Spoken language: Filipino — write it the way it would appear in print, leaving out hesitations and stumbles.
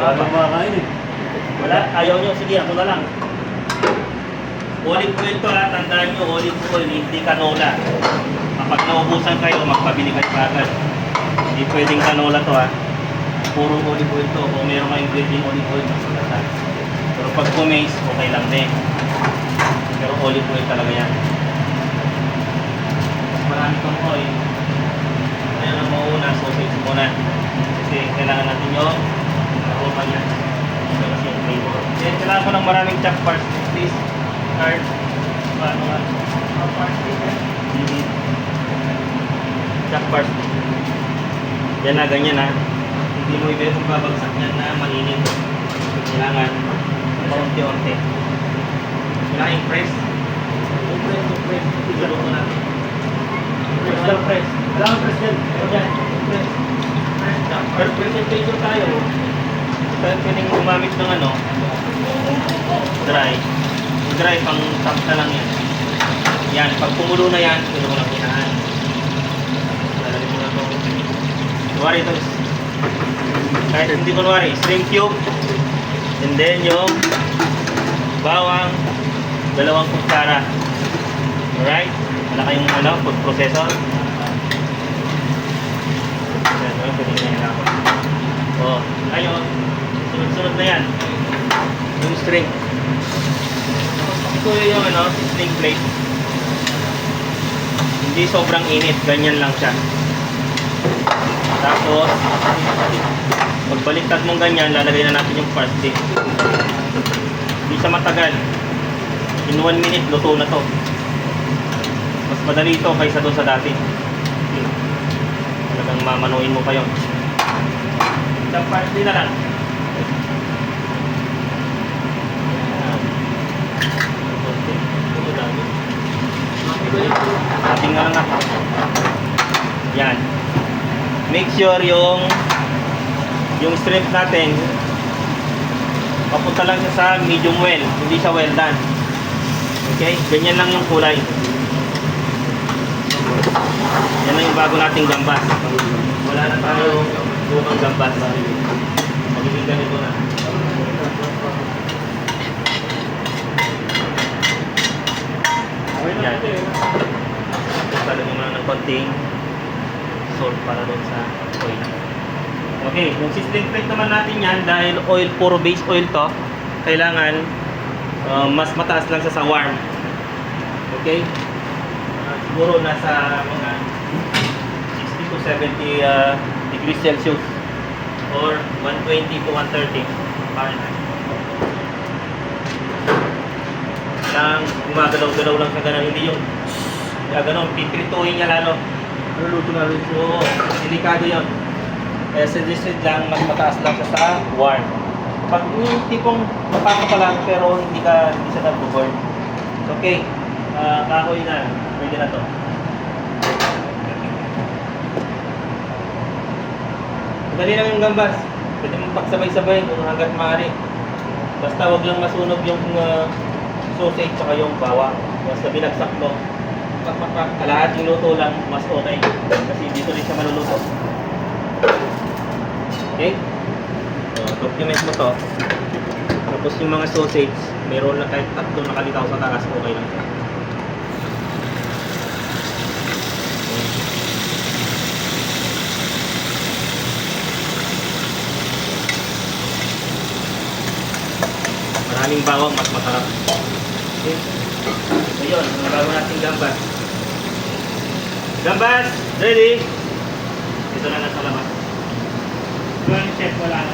Wala pa. makakain eh. Wala, ayaw nyo. Sige, ako na lang. Olive oil to ha. Tandaan nyo, olive oil, hindi canola. Kapag naubusan kayo, magpabili kayo agad. Hindi pwedeng canola to ha. Puro olive oil to. Kung meron kayong pwedeng olive oil, mas maganda. Pero pag pumace, okay lang din. Pero olive oil talaga yan. Mas marami tong oil. Kaya ang mauna, sausage muna. Kasi kailangan natin yung aroma niya. Ito kasi yung flavor. Then kailangan ko ng maraming chop parts. Please, card. Paano nga? Chop parts dito. Chop parts. Yan na, ganyan ha. Hindi mo ibig babagsak yan na mainit. Kailangan paunti-unti. Kailangan press. Press. Igalo ko natin. Press. Kailangan press yan. Press. Pero presentation tayo. Kaya pwedeng gumamit ng ano, dry. Dry, pang top na lang yan. Yan, pag kumulo na yan, pwede mo lang pinahan. Lalagyan mo na ito. Kunwari ito, kahit hindi kunwari, shrimp cube. And then yung bawang, 2 kutsara. Alright? Wala kayong ano, food processor. Pwede na yan ako. O, ngayon, sunod-sunod na yan. Yung string. Ito yung ano, string plate. Hindi sobrang init, ganyan lang siya. Tapos, pagbaliktad mong ganyan, lalagay na natin yung parsley. Hindi siya matagal. In 1 minute, luto na to. Mas madali ito kaysa doon sa dati. Talagang mamanuin mo pa yun. Isang parsley na lang. Ating nga lang ako. Yan. Make sure yung shrimp natin papunta lang siya sa medium well. Hindi siya well done. Okay? Ganyan lang yung kulay. Yan lang yung bago nating gambas. Wala na tayo lumang gambas. Magiging ganito na. Yan. Talagyan mo lang ng konting salt para doon sa oil. Okay, kung sizzling plate naman natin yan, dahil oil, puro base oil to, kailangan mas mataas lang sa warm. Okay? Siguro nasa mga 60 to 70 degrees Celsius or 120 to 130 Fahrenheit. Kailangan gumagalaw-galaw lang sa ganun, hindi yung gano'n, piprituhin niya lalo. Naluluto na rin. Oo, delikado yun. Kaya suggested lang, mas mataas lang siya sa warm. Pag yung tipong mapaka pa lang pero hindi siya nag-burn. Okay, kahoy na, pwede na to. Madali lang yung gambas. Pwede mong pagsabay-sabay kung hanggat maaari. Basta wag lang masunog yung sausage tsaka yung bawang. Basta binagsak mo. Kalahating luto lang, mas okay. Kasi dito rin siya maluluto. Okay? So, document mo to. Tapos yung mga sausage, meron na kahit 3 nakalitaw sa taas, okay lang siya. Maraming bawang, mas masarap. Okay? Ayun, ang bago nating gambas. Gambas, ready? Ito na nasa labas. Chef, wala na.